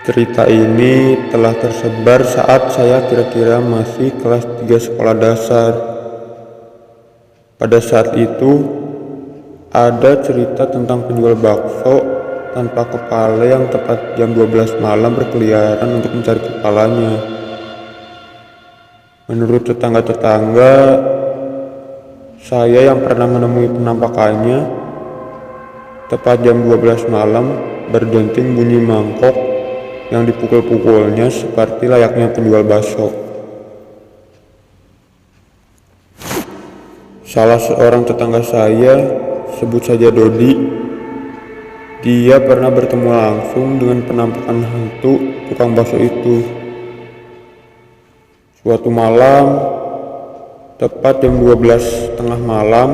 Cerita ini telah tersebar saat saya kira-kira masih kelas 3 sekolah dasar. Pada saat itu, ada cerita tentang penjual bakso tanpa kepala yang tepat jam 12 malam berkeliaran untuk mencari kepalanya. Menurut tetangga-tetangga, saya yang pernah menemui penampakannya, tepat jam 12 malam berdenting bunyi mangkok yang dipukul-pukulnya seperti layaknya penjual bakso. Salah seorang tetangga saya, sebut saja Dodi, dia pernah bertemu langsung dengan penampakan hantu tukang bakso itu. Suatu malam, tepat jam 12 tengah malam,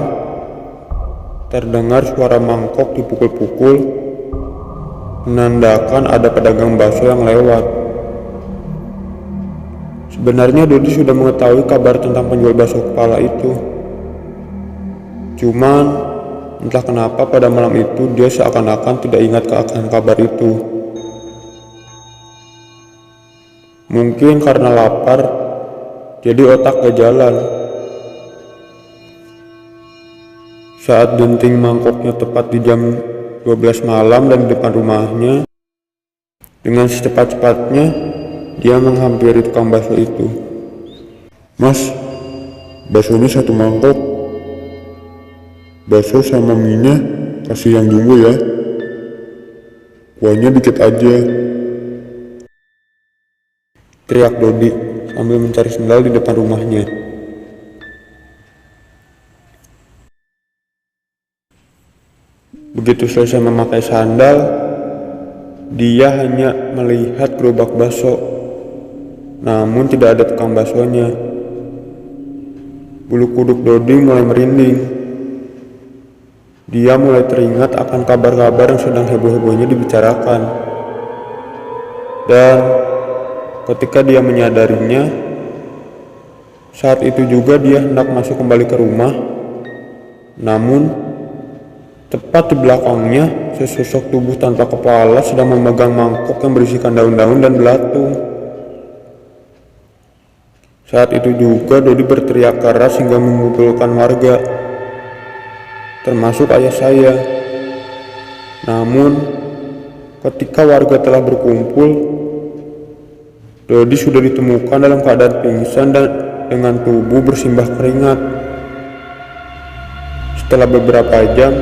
terdengar suara mangkok dipukul-pukul, menandakan ada pedagang bakso yang lewat. Sebenarnya Dodi sudah mengetahui kabar tentang penjual bakso kepala itu. Cuman entah kenapa pada malam itu dia seakan-akan tidak ingat akan kabar itu. Mungkin karena lapar, jadi otak gak jalan. Saat denting mangkoknya tepat di jam 12 malam dan di depan rumahnya, dengan secepat-cepatnya dia menghampiri tukang bakso itu. "Mas, baksonya satu mangkok. Bakso sama mie-nya kasih yang jumbo ya. Kuahnya dikit aja," teriak Dodi sambil mencari sendal di depan rumahnya. Begitu selesai memakai sandal, dia hanya melihat gerobak bakso, namun tidak ada tukang baksonya. Bulu kuduk Dodi mulai merinding. Dia mulai teringat akan kabar-kabar yang sedang heboh-hebohnya dibicarakan. Dan ketika dia menyadarinya, saat itu juga dia hendak masuk kembali ke rumah, namun tepat di belakangnya, sesosok tubuh tanpa kepala sedang memegang mangkok yang berisikan daun-daun dan belatung. Saat itu juga Dodi berteriak keras hingga mengumpulkan warga, termasuk ayah saya. Namun, ketika warga telah berkumpul, Dodi sudah ditemukan dalam keadaan pingsan dan dengan tubuh bersimbah keringat. Setelah beberapa jam,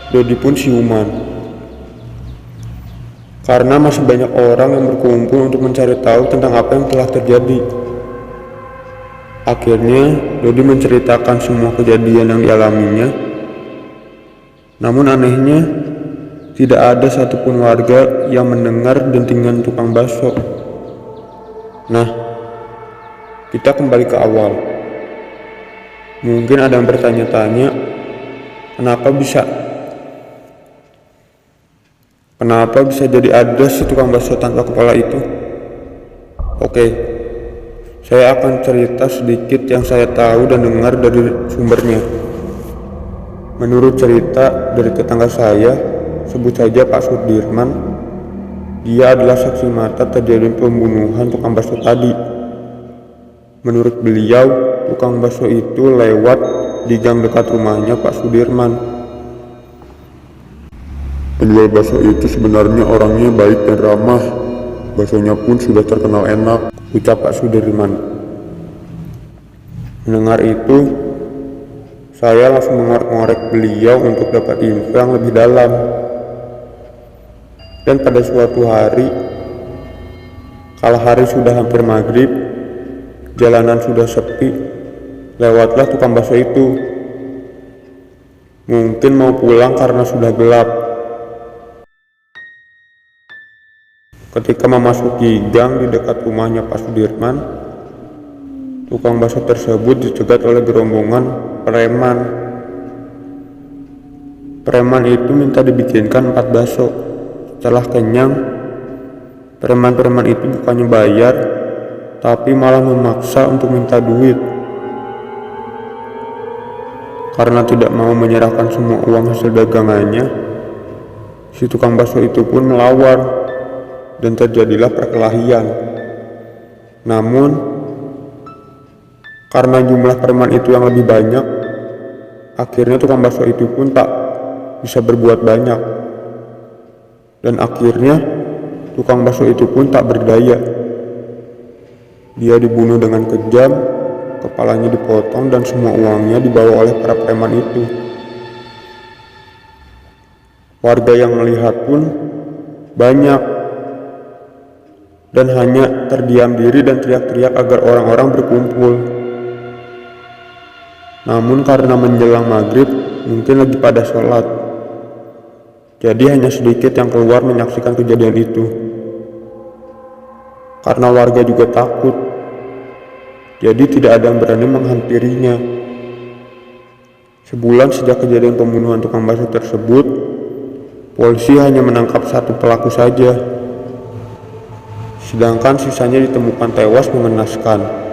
Dodi pun siuman. Karena masih banyak orang yang berkumpul untuk mencari tahu tentang apa yang telah terjadi. Akhirnya, Dodi menceritakan semua kejadian yang dialaminya. Namun anehnya, tidak ada satupun warga yang mendengar dentingan tukang bakso. Nah, kita kembali ke awal. Mungkin ada yang bertanya-tanya, Kenapa bisa jadi ada si tukang bakso tanpa kepala itu? Oke, saya akan cerita sedikit yang saya tahu dan dengar dari sumbernya. Menurut cerita dari tetangga saya, sebut saja Pak Sudirman, dia adalah saksi mata terjadi pembunuhan tukang bakso tadi. Menurut beliau, tukang bakso itu lewat di gang dekat rumahnya Pak Sudirman. Penjual bakso itu sebenarnya orangnya baik dan ramah. Baksonya pun sudah terkenal enak, ucap Pak Sudirman. Mendengar itu, saya langsung mengorek-ngorek beliau untuk dapat info yang lebih dalam. Dan pada suatu hari, kala hari sudah hampir maghrib, jalanan sudah sepi, lewatlah tukang bakso itu. Mungkin mau pulang karena sudah gelap. Ketika memasuki gang di dekat rumahnya Pak Sudirman, tukang bakso tersebut dicegat oleh gerombongan preman. Preman itu minta dibikinkan 4 bakso. Setelah kenyang, preman-preman itu bukannya bayar, tapi malah memaksa untuk minta duit. Karena tidak mau menyerahkan semua uang hasil dagangannya, si tukang bakso itu pun melawan. dan terjadilah perkelahian. Namun, karena jumlah preman itu yang lebih banyak, akhirnya tukang bakso itu pun tak bisa berbuat banyak. Dan akhirnya, tukang bakso itu pun tak berdaya. Dia dibunuh dengan kejam, kepalanya dipotong dan semua uangnya dibawa oleh para preman itu. Warga yang melihat pun banyak dan hanya terdiam diri dan teriak-teriak agar orang-orang berkumpul. Namun karena menjelang maghrib, mungkin lagi pada sholat, jadi hanya sedikit yang keluar menyaksikan kejadian itu. Karena warga juga takut, jadi tidak ada yang berani menghampirinya. Sebulan sejak kejadian pembunuhan tukang bakso tersebut, polisi hanya menangkap satu pelaku saja, sedangkan sisanya ditemukan tewas mengenaskan.